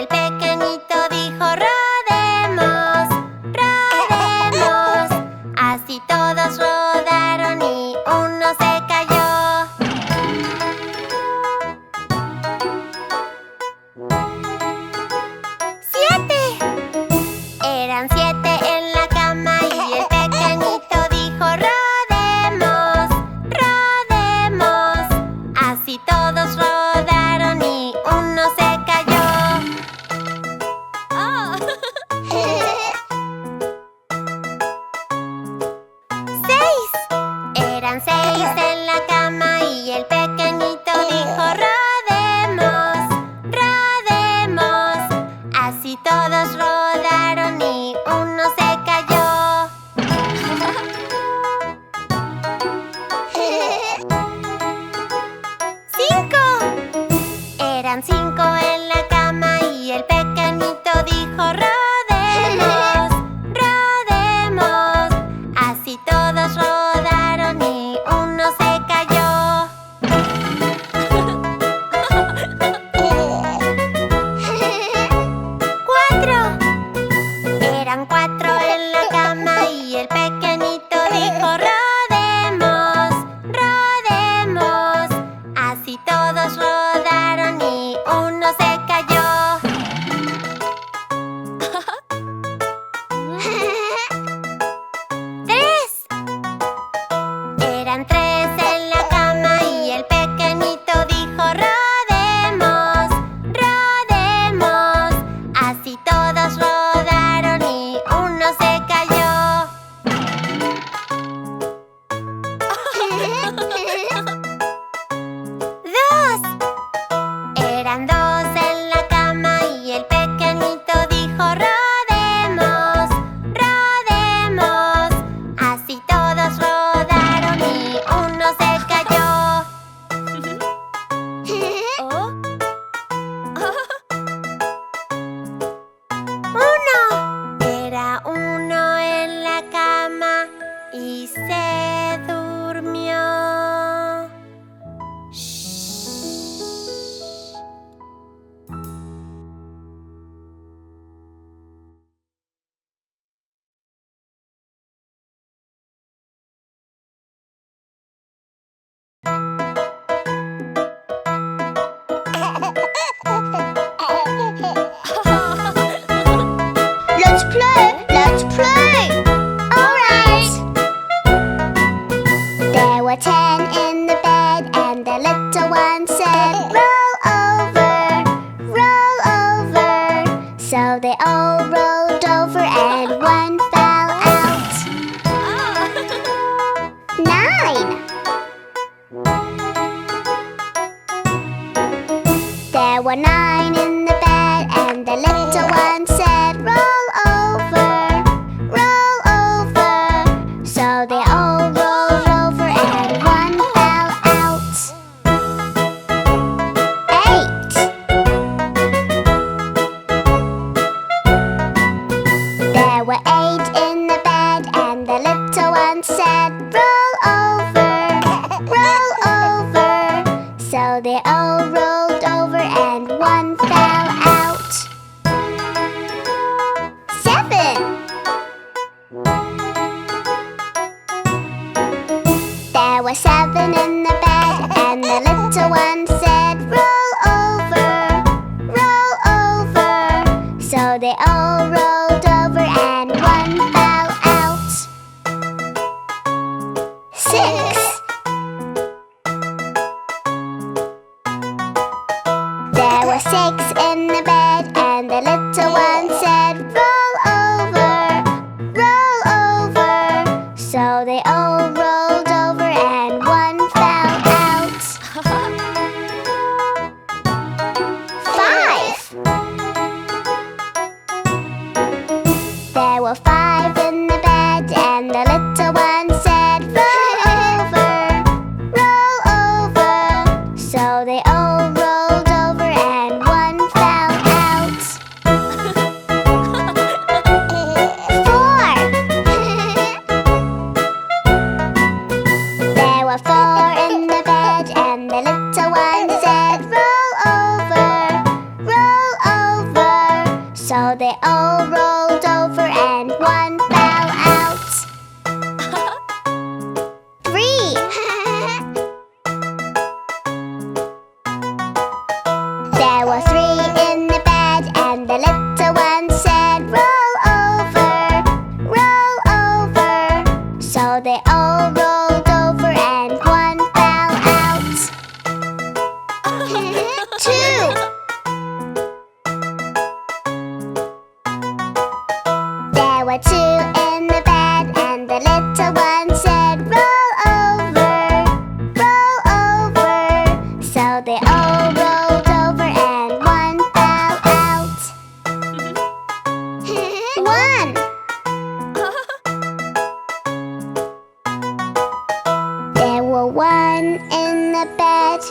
el pequeñito dijo: rodemos, rodemos. Así todos rodaron y uno se cayó. Eran 7 en la cama y el pequeñito dijo: rodemos, rodemos. Así todos rodaron y uno se cayó. Oh. 6. Eran 6 en la cama y el pequeñito dijo: rodemos, rodemos. Así todos rodaron y uno se cayó. 5. Eran 5 en la cama y el pequeñito dijo: rodemos, rodemos. Así todos rodaron y uno se cayó. 4. Eran 4 en la cama y el pequeñito dijo: rodemos, rodemos. Así todos rodaron y uno se cayó. 3. Eran 3 en la cama y el pequeñito dijo: rodemos, rodemos. Así todos rodaron y uno se cayó. 2. Eran 2 en la cama y el pequeñito dijo: rodemos, rodemos. Así todos rodaron y uno se cayó. Oh. 1. Era 1 en la cama y se durmió. Let's play, let's play. All right. There were 10 in the bed and the little one said, roll over, roll over. So they all rolled over and one fell out. 9. There were 9 in the bed and the little one said, roll over, roll over. So they all rolled over and one fell out. 8. There were 8 in the bed and the little one said, roll over, roll over. So they all rolled over and one fell out. 7. There were 7 in the bed and the little one said, roll over, roll over. So they all rolled over and one fell out. 6. There were 6 in the bed and the little one said, roll over, roll over. So they all rolled over and one fell out. 5. There were 5 in the bed and the little one said, roll over, roll over. So they all rolled over and one fell they all rolled over and one fell out. 3. There were 3 in the bed, and the little one said, roll over, roll over. So they all rolled over and one fell out. 2. There were 2 in the bed, and the little one said, roll over, roll over. So they all rolled over and one fell out. 1. There were 1 in the bed,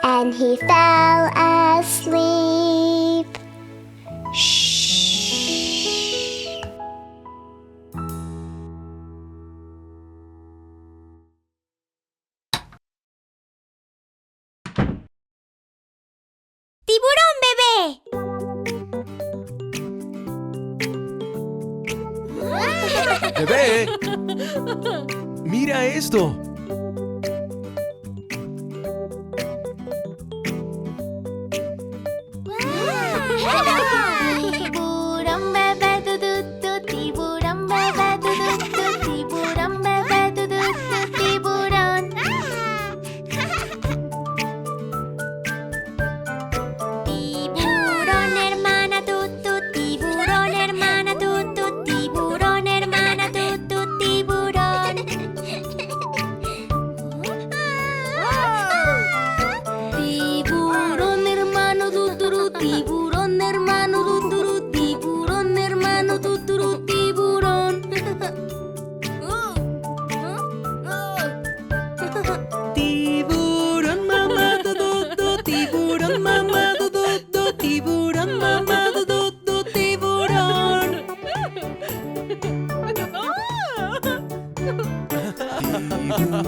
and he fell asleep. Shh. ¡Tiburón bebé! ¡Bebé! ¡Mira esto! Tiburón bebé, du, du, du, tiburón bebé, du, du, du, tiburón bebé, du, du, du, tiburón. Tiburón hermana, tu, tu, tiburón hermana, tu, tu, tiburón hermana, tu, tu, tiburón. Tiburón hermano, tu, tu, tiburón hermano, tu, tu, tiburón hermano, tu, tu, tiburón. Tiburón mamá, tiburón mamá, tiburón mamá, tiburón.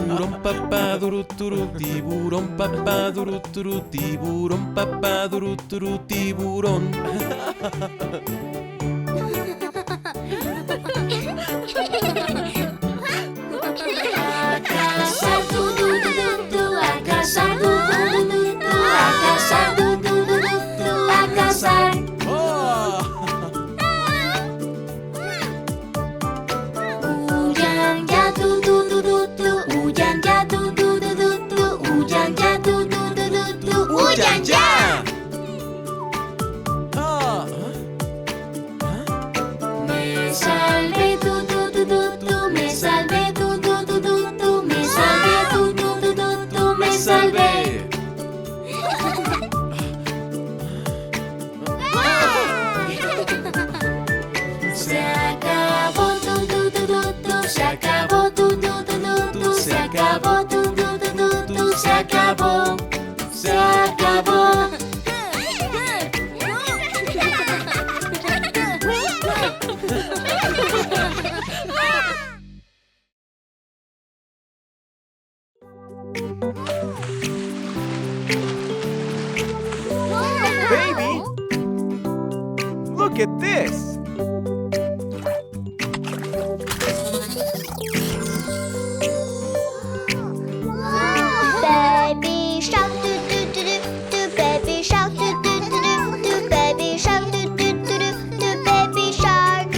Tiburón papá, duruturu, tiburón papá, duruturu, tiburón papá, duruturu, tiburón. A cazar, du, du, du, du, du, a cazar, du, du, du, du, du, a cazar, du, du, du, du, du, a cazar. Huyan ya, du, du, du, du, du, huyan ya, du, du, du, du, du, huyan ya, du, du, du, du, du, huyan ya. Me salvé, du, du, du, du, du, me salvé, du, du, du, du, du, me salvé, du, du, du, du, du, me salvé. Se acabó, du, du, du, du, du, se acabó, du, du, du, du, du, se acabó, du, du, du, du, du, se acabó, se acabó. Baby, look at this. Baby shark, do do do do do. Baby shark, do do do do do. Baby shark, do do do do do. Baby shark.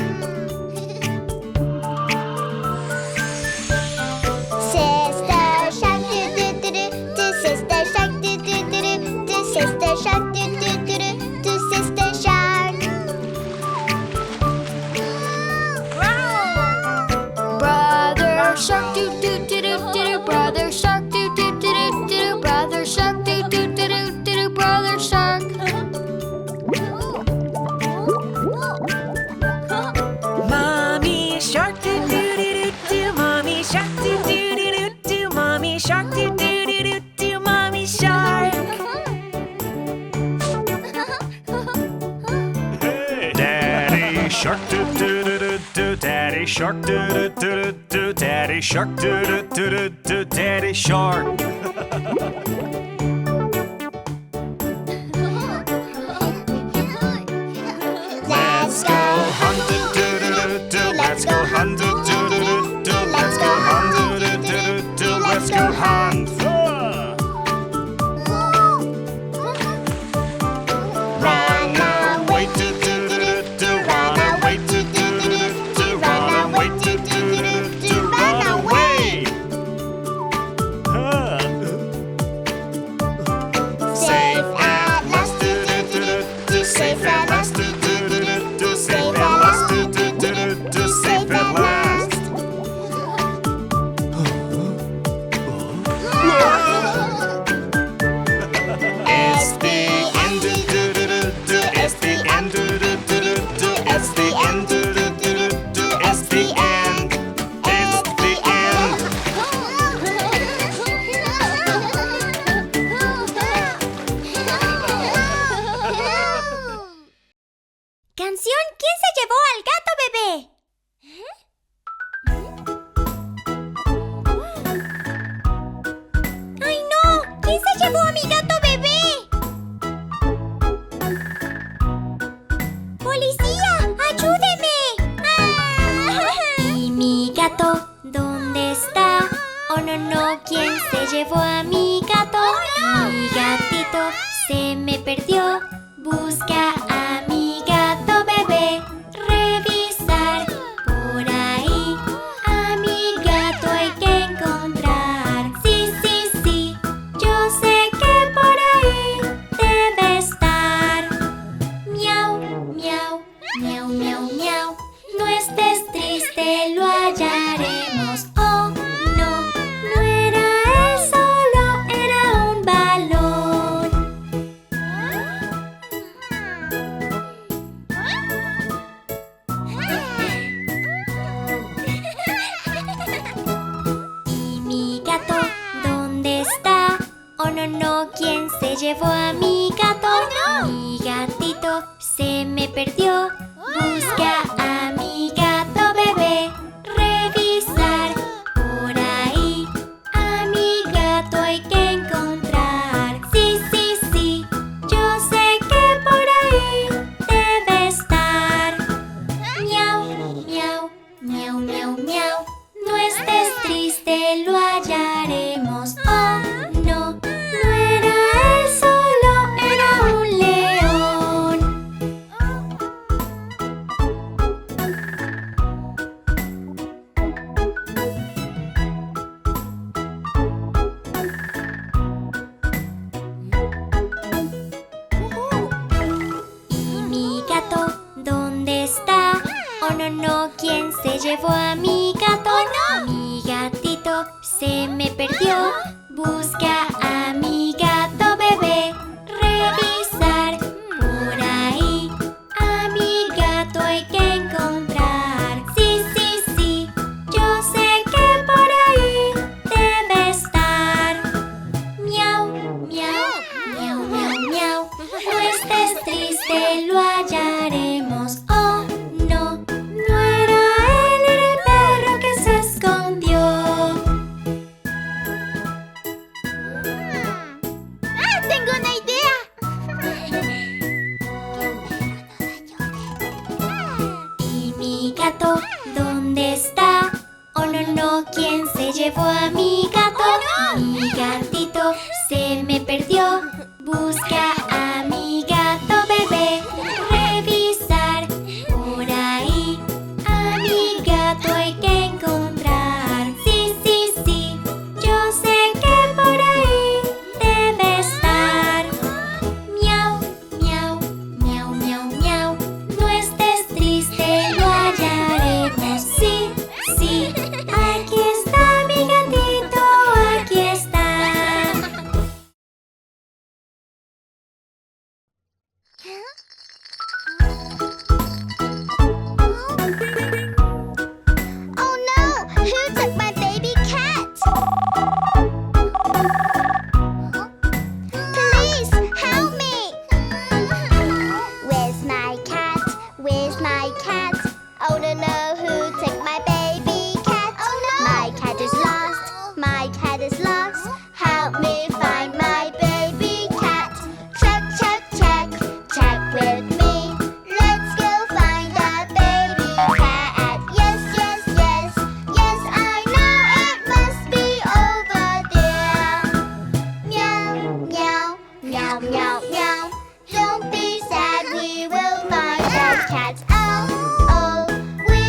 Sister shark, do do do do do. Sister shark, do do do do do. Sister shark, do do do do do. Sister shark. Brother shark, do do do do do. Brother shark, do do do do do. Brother shark, do do do do do. Brother shark. Mommy shark do do do do do. Mommy shark do do do do do. Mommy shark do do do do do. Mommy shark. Daddy shark, do do do do do. Daddy shark, do do do do do. Daddy shark, do do do do do. Daddy shark. Let's go safe at last. Safe at last. Safe at last. It's the end. It's the end. It's the end. It's the end. It's the end. Canción ¿Quién se llevó al gato bebé? ¡Ay no! ¿Quién se llevó a mi gato bebé? ¡Policía! ¡Ayúdeme! ¿Y mi gato dónde está? Oh no, no, ¿quién se llevó a mi gato? Mi gatito se me perdió. Busca a mi gato bebé. Revisar por ahí. A mi gato hay que encontrar. Sí, sí, sí. Yo sé que por ahí debe estar. Miau, miau, miau, miau, miau. No estés triste, lo hallaremos. Oh, no, no era él solo, era un balón. ¿Y mi gato dónde está? Oh no, no, ¿quién se llevó a mi gato? Mi gatito se me perdió. Busca a mi gato bebé. Revisar por ahí. A mi gato hay que encontrar. Sí, sí, sí. Yo sé que por ahí debe estar. Miau, miau, miau, miau, miau. No estés triste, lo hallaremos. Oh, no, no era él solo, era un león. ¿Y mi gato dónde está? Oh no, no, ¿quién se llevó a mi gato? Mi gatito se me perdió. Busca a mi gato bebé. Revisar por ahí. A mi gato hay que encontrar. Sí, sí, sí. Yo sé que por ahí debe estar. Miau, miau, miau, miau, miau. No estés triste, lo hallaremos. Oh, no, no era él, era el perro que se escondió. ¡Tengo una idea! ¿Y mi gato dónde está? Oh no, no, ¿quién se llevó a mi gato? Mi gatito se me perdió. Busca a mi gato bebé. Revisar por ahí. A mi gato hay que encontrar. Sí, sí, sí. Yo sé que por ahí debe estar. Miau, miau, miau, miau, miau. No estés triste, lo hallaremos. Sí, sí. Aquí está mi gatito, aquí está. Oh no! Who took my baby cat? Please help me! Where's my cat? Where's my cat? Oh no, no, who took my baby cat? Oh no! My cat is lost. My cat is lost. Help me find my baby cat. Check, check, check. Check with me. Let's go find a baby cat. Yes, yes, yes. Yes, I know it must be over there. Meow, meow, meow, meow, meow. Don't be sad, we will find that cat. Oh, oh, we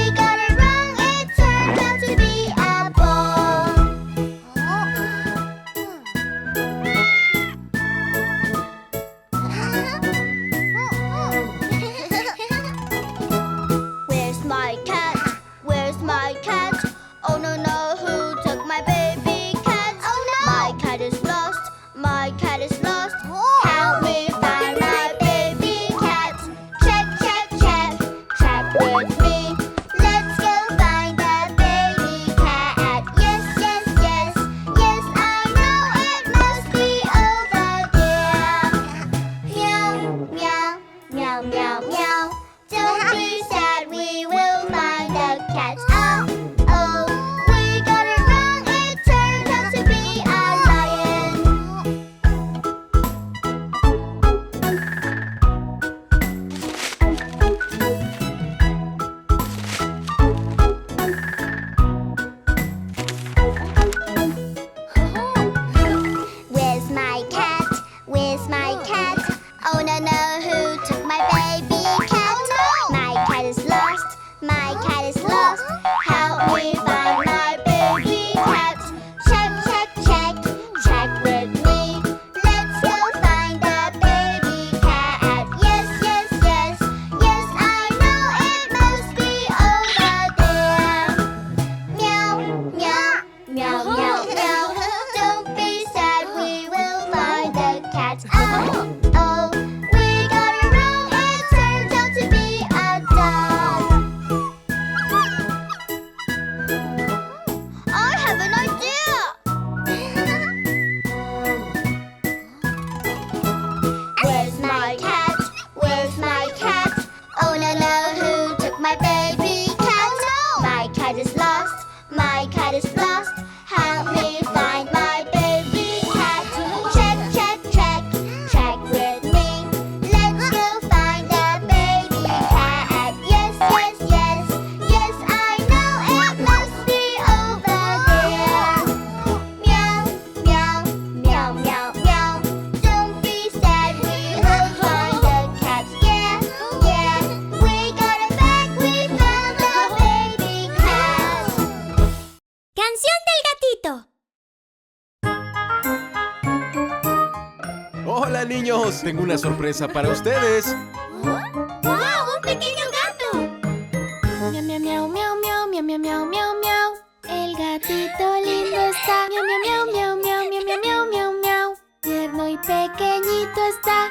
meow, meow, meow. Don't be sad, we will find the cat. Oh, oh, we got it wrong. It turned out to be a lion. Where's my cat? Where's my cat? Oh no no, who took my baby cat? My cat is lost, my cat is lost. Help me find my baby cat. Check, check, check, check with me. Let's go find the baby cat. Yes, yes, yes, yes, I know it must be over there. Meow, meow, meow, meow, meow. Don't be sad, we will find the cat. Oh, oh, we got it wrong. It turned out to be a dog. I have an idea. Where's my cat? Where's my cat? Oh no no, who took my baby cat? My cat is lost. My cat is lost. Help me find my baby cat. Check, check, check, check with me. Let's go find the baby cat. Yes, yes, yes, yes, I know it must be over there. Meow, meow, meow, meow, meow. Don't be sad, we will find the cat. Yeah, yeah, we got it back. We found the baby cat. Canción del gatito. Hola niños, tengo una sorpresa para ustedes. ¡Wow! ¡Un pequeño gato! Miau, miau, miau, miau, miau, miau, miau, miau, miau, miau. El gatito lindo está. Miau, miau, miau, miau, miau, miau, miau, miau, miau, miau. Tierno y pequeñito está.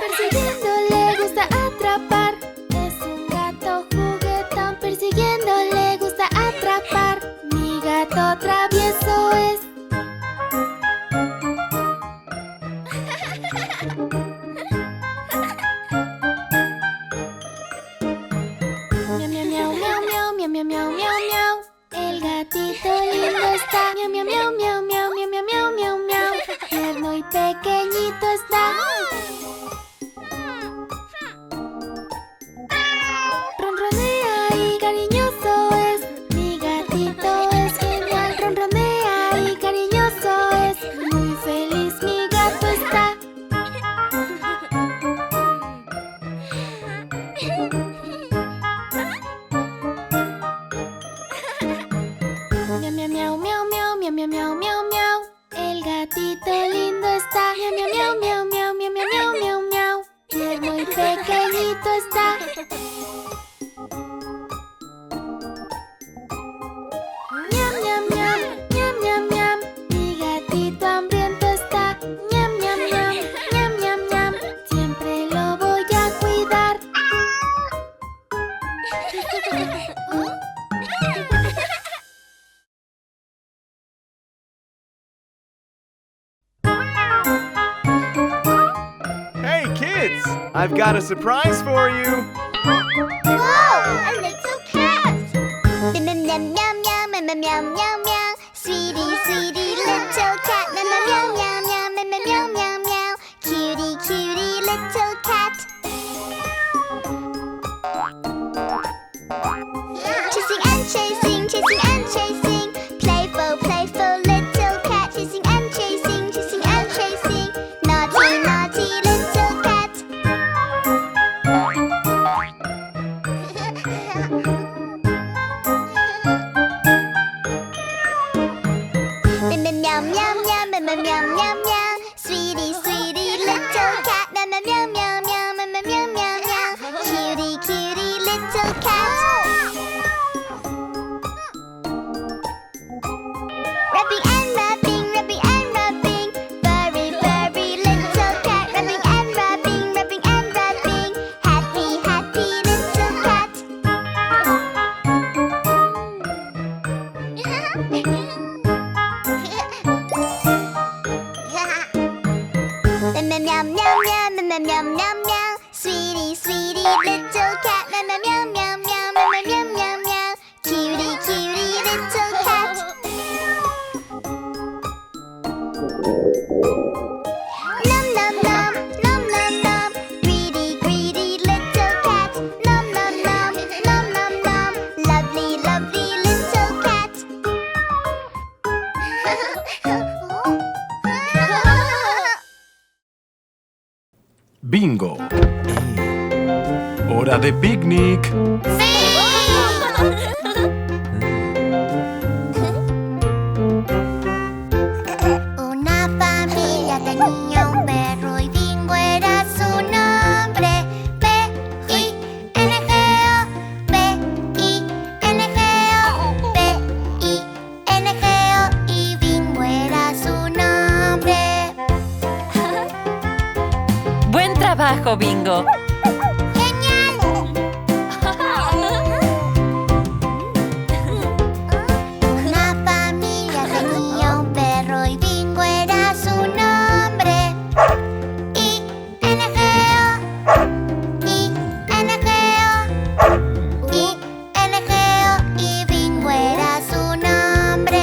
Persiguiendo le gusta atrapar. Es un gato juguetón. Persiguiendo le gusta atrapar. Mi gato travieso es. Miau, miau, miau, miau, miau, miau, miau, miau, miau, miau. El gatito lindo está. Miau, miau, miau, miau, miau, miau, miau, miau, miau, miau. Tierno y pequeñito está. Ronronea y cariñoso es. Mi gatito es genial. Ronronea y cariñoso es. Muy feliz mi gato está. Miau, miau, miau, miau, miau, miau, miau, miau, miau, miau. El gatito lindo está. Miau, miau, miau, miau, miau, miau, miau, miau, miau, miau. Tierno y pequeñito está. Ñam, ñam, ñam, ñam, ñam, ñam. Mi gatito hambriento está. Ñam, ñam, ñam, ñam, ñam, ñam. Siempre lo voy a cuidar. Hey kids, I've got a surprise for you. Wow, a little cat! Meow, meow, meow, meow, meow, meow, meow, meow, meow. Sweetie, sweetie, little cat. Meow, meow, meow, meow, meow, meow, meow, meow, meow. Cutie, cutie, little cat. Chasing and chasing, chasing and chasing. Playful, playful, little cat. Chasing and chasing, chasing and chasing. Naughty, naughty, little cat. meow, meow, meow, meow, meow, meow, meow. Sweetie, sweetie, little cat. Meow, meow, meow, meow, meow, meow, meow, meow, meow. Cutie, cutie, little cat. Nom, nom, nom, nom, nom, nom. Greedy, greedy, little cat. Nom, nom, nom, nom, nom, nom. Lovely, lovely, little cat. Bingo. Hora de picnic. Una familia tenía un perro y Bingo era su nombre. B-I-N-G-O, B-I-N-G-O, B-I-N-G-O y Bingo era su nombre. Buen trabajo, Bingo. Una familia tenía un perro y Bingo era su nombre. I-N-G-O, I-N-G-O, I-N-G-O y Bingo era su nombre.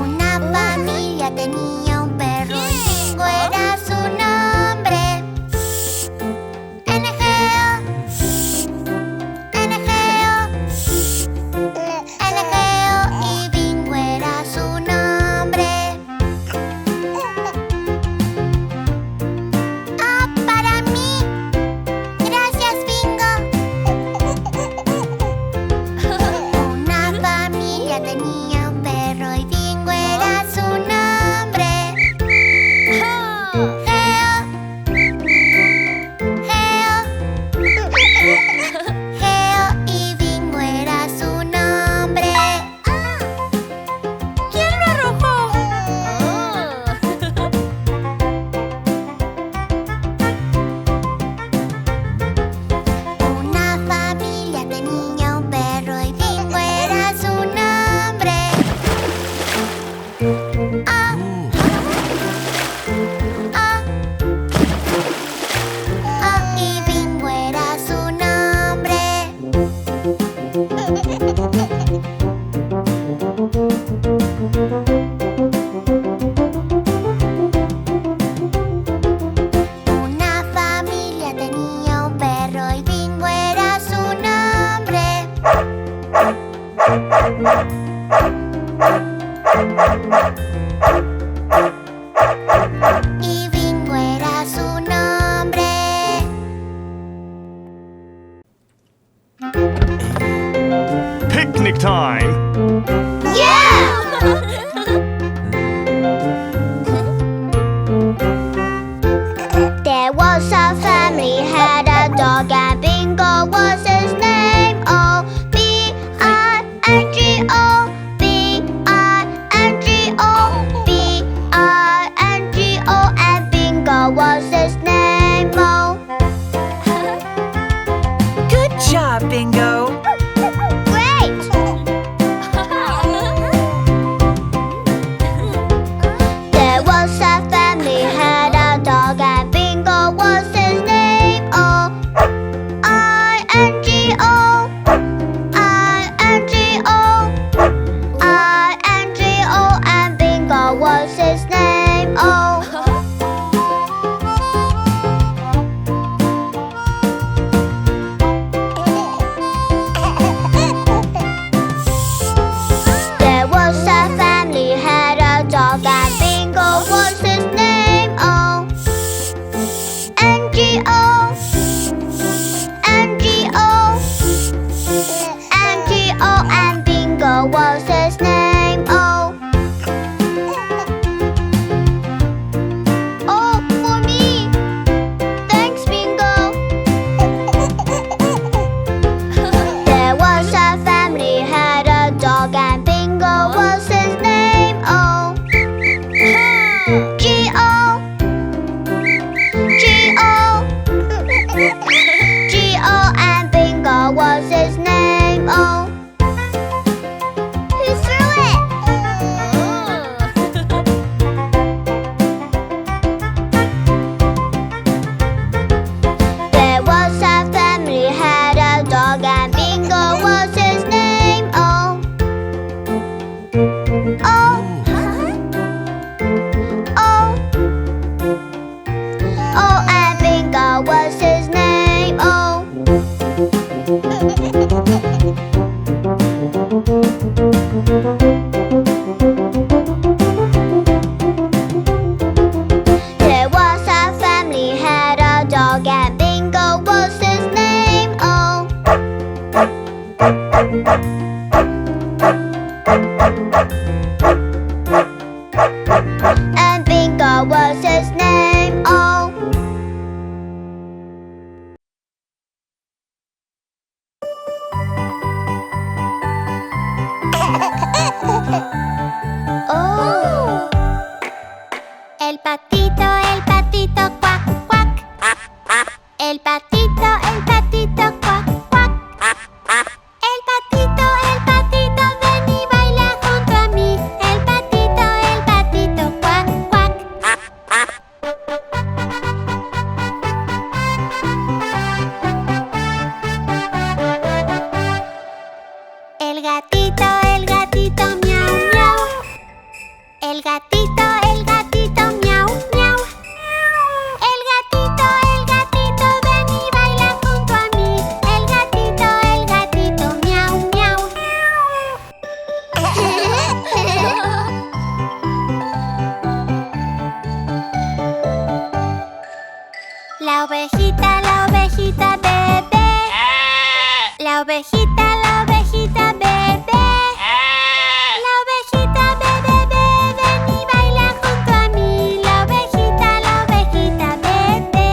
Una familia tenía un perro y Bingo era su nombre. N-G-O, N-G-O, N-G-O y Bingo era su nombre. Ah, para mí. Gracias, Bingo. Una familia tenía un perro y Bingo era su nombre. Geo, Geo, Geo y Bingo era su nombre. ¿Quién lo arrojó? Una familia tenía un perro y Bingo era su nombre. Ah, ah, ah, y Bingo era su nombre. Una familia tenía un perro y Bingo era su nombre. Y Bingo era su nombre. Picnic time! There was a family, had a dog, and Bingo was his name. Oh, B-I-N-G-O, B-I-N-G-O, B-I-N-G-O, and Bingo was his name. Oh, Good job, Bingo. great! There was a family, had a dog, and Bingo was his name. Oh, I-N-G-O, I-N-G-O, I-N-G-O, and Bingo was his name. Oh. And Bingo was his name. Oh. Oh. El patito, cuac, cuac. El patito, cuac, cuac. El patito, ven y baila junto a mí. El patito, cuac, cuac. El gatito, miau, miau. El gatito, miau, miau. El gatito, ven y baila junto a mí. El gatito, miau, miau. La ovejita, bebé. La ovejita, bebé. La ovejita, bebé, ven y baila junto a mí. La ovejita, bebé.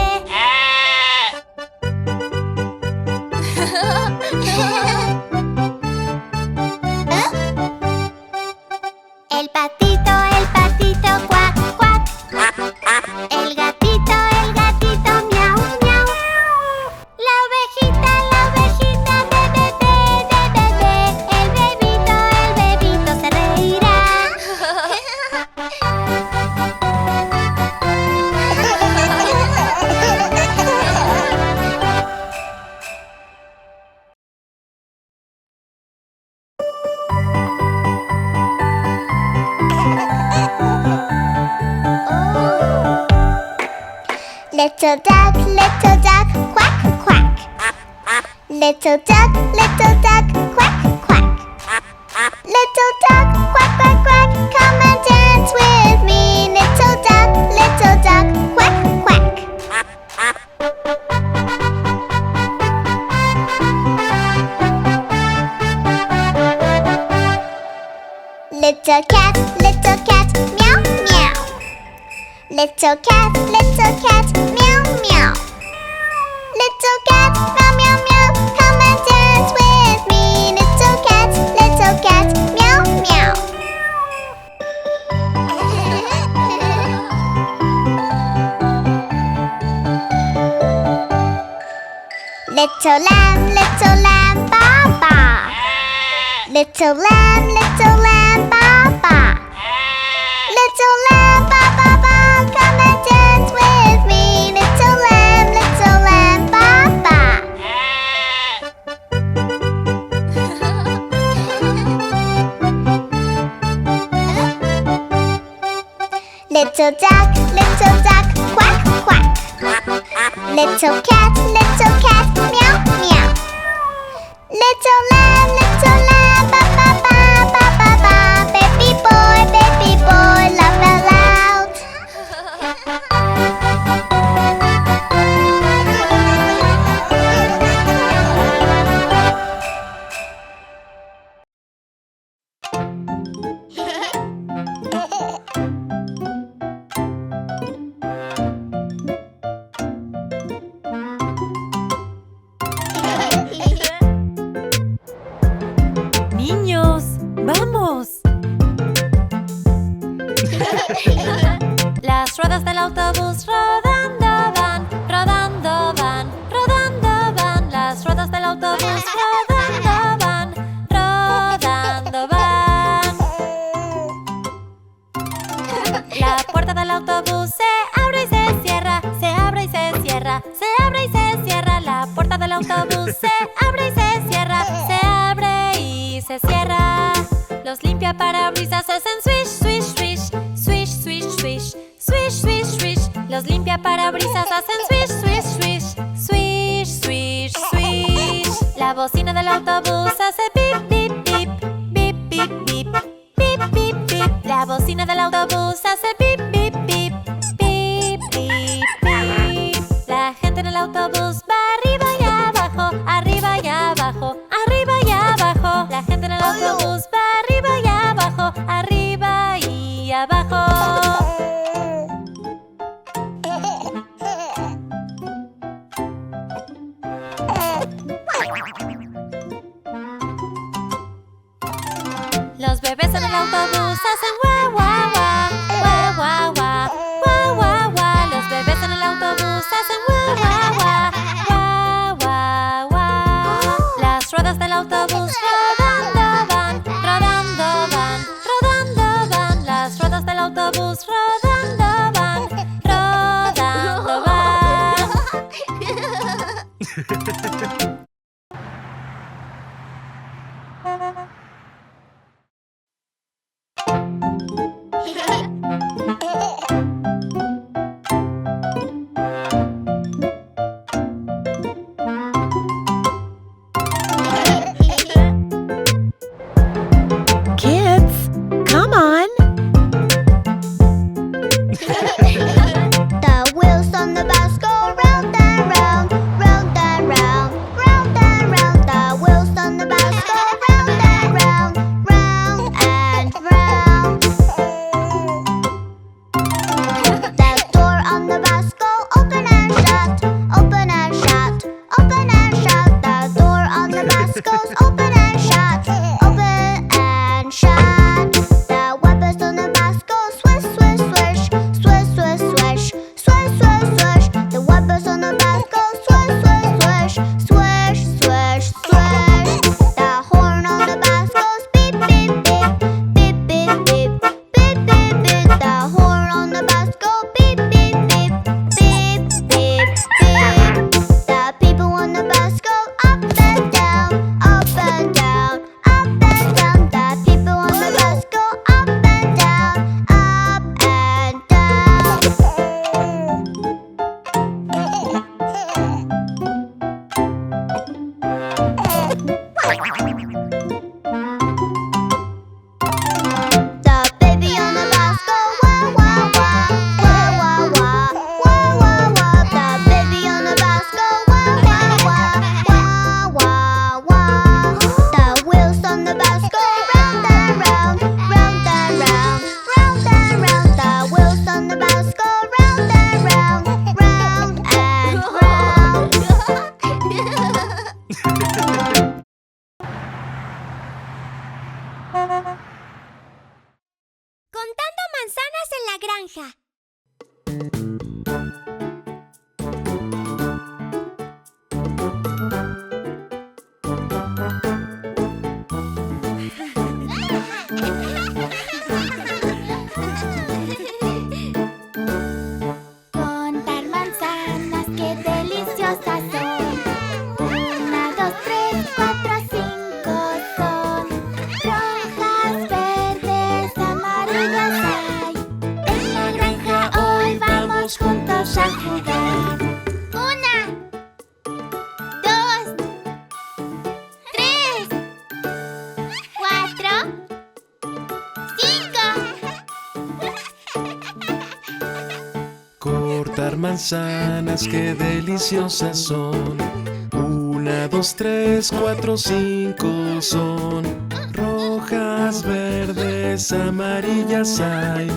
El patito, cuac, cuac. El gatito, miau, miau. La ovejita, bebé. El bebito se reirá. Little duck, quack, quack. Little duck, quack, quack. Little duck, quack, quack, quack. Come and dance with me. Little duck, quack, quack. Little cat, meow, meow. Little cat, meow, meow. Little cat, meow, meow, meow. Come and dance with me. Little cat, meow, meow. Little lamb, ba ba. Little lamb, ba ba. Little lamb, ba ba ba. Come and dance with me. Little lamb, ba ba. Little duck, quack, quack. Little cat, meow, meow. Little lamb, ba ba ba, ba ba ba. Baby boy, laugh out loud. Niños, vamos. Las ruedas del autobús rodando van, rodando van, rodando van. Las ruedas del autobús rodando van, rodando van. La puerta del autobús se abre y se cierra, se abre y se cierra, se abre y se cierra. La puerta del autobús se abre y se cierra, se abre y se cierra. Los limpiaparabrisas hacen swish, swish, swish, swish, swish, swish, swish, swish, swish. Los limpiaparabrisas hacen swish, swish, swish, swish, swish, swish. La bocina del autobús hace bip, bip, bip, bip, bip, bip, bip, bip, bip. La bocina del autobús hace bip, bip, bip, bip, bip, bip. La gente en el autobús va arriba y abajo, arriba y abajo, arriba y abajo. autobús. Rodando van, rodando van, rodando van. Las ruedas del autobús rodando van, rodando van. Kids, come on. The wheels on the bus go round and round, round and round, round and round. The wheels on the bus go round and round, round and round. The door on the bus go open and shut, open and shut, open and shut. The door on the bus goes open and shut, open and shut. The wipers on the bus go swish, swish, swish, swish, swish, swish, swish, swish, swish. The wipers on the bus go swish, swish, swish, swish, swish, swish. The horn on the bus goes beep, beep, beep, beep, beep, beep, beep, beep, beep. The horn on the bus go beep, beep, beep, beep, beep, beep. The people on the bus go up and down, up and down, up and down. The people on the bus go up and down, up and The baby on the bus go wah wah wah, wah wah wah, wah wah wah. The baby on the bus go wah wah wah, wah wah wah. The wheels on the bus go round and round, round and round, round and round. The wheels on the bus go round and round, round and round. Contando manzanas en la granja. Contar manzanas, qué deliciosas son. 1, 2, 3, 4, 5 son. Rojas, verdes, amarillas hay. En la granja hoy vamos juntos a jugar. 1, 2, 3, 4, 5. Cortar manzanas, qué deliciosas son. 1, 2, 3, 4, 5 son. Rojas, verdes, amarillas hay.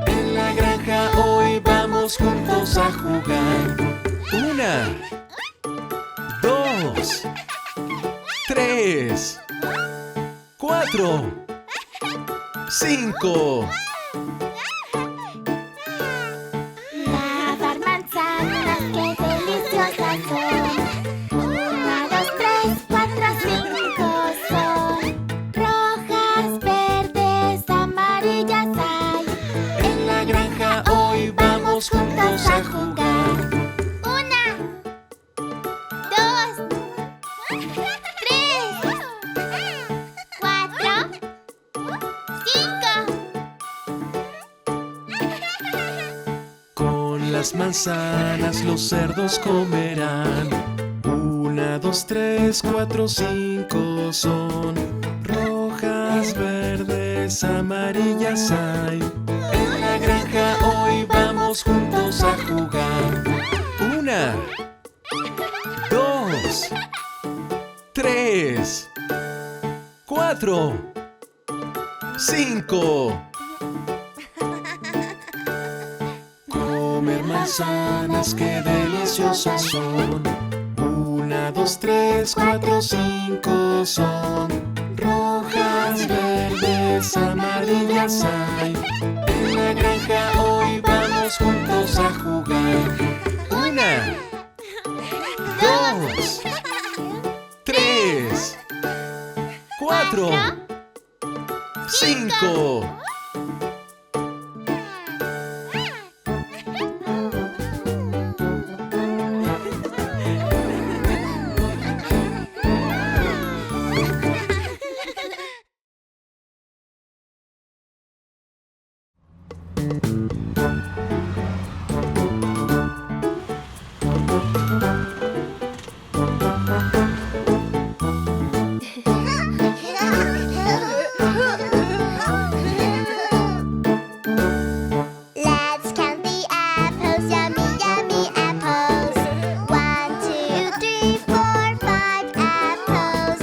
En la granja hoy vamos juntos a jugar. 1, 2, 3, 4, 5. Lavar manzanas, qué deliciosas son. 1, 2, 3, 4, 5 son. Rojas, verdes, amarillas hay. En la granja hoy vamos juntos a jugar. 1, 2, 3, 4, 5. Con las manzanas los cerdos comerán. 1, 2, 3, 4, 5 son. Rojas, verdes, amarillas hay. En la granja hoy vamos juntos a jugar. 1, 2, 3, 4, 5. Comer manzanas, qué deliciosas son. 1, 2, 3, 4, 5 son. Rojas, verdes, amarillas hay. En la granja hoy vamos juntos a jugar. 1, 2, 3, 4, 5. Let's count the apples, yummy, yummy apples. 1, 2, 3, 4, 5 apples.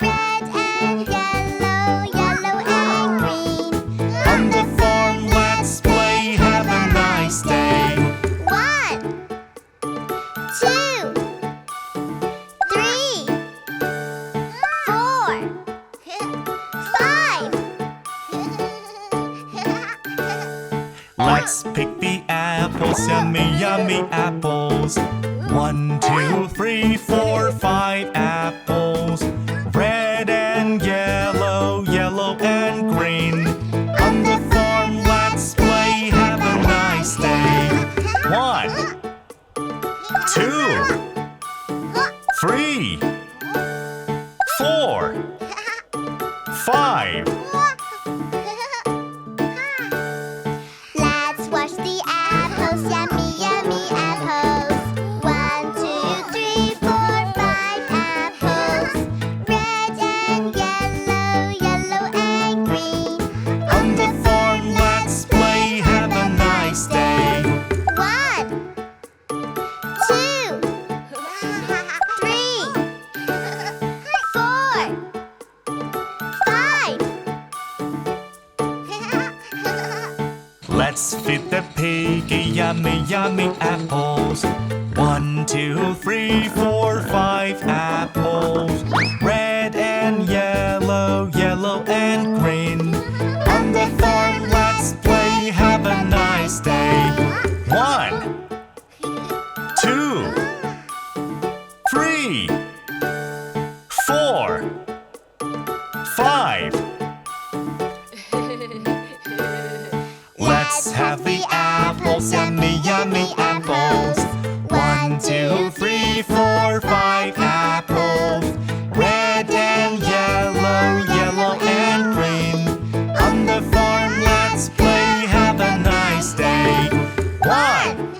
Red and yellow, yellow and green. On the farm, let's play, have a nice day. 1, 2, 3, 4, 5. Let's pick the apples, yummy, yummy apples. 1, 2, 3, 4, 5 apples. Red and yellow, yellow and green. On the farm, let's play, have a nice day. 1, 2, 3, 4, 5. Let's wash the apples, yummy, yummy apples. 1, 2, 3, 4, 5 apples. Red and yellow, yellow and green. On the farm, let's play, have a nice day. 1, 2, 3, 4, 5. Let's feed the piggy yummy, yummy apples. 1, 2, 3, 4, 5 apples. Red and yellow, yellow and green. On the farm, let's play, have a nice day. 1, 2, 3, 4, 5. Let's have the apples, yummy, yummy apples. 1, 2, 3, 4, 5 apples. Red and yellow, yellow and green. On the farm, let's play, have a nice day. 1,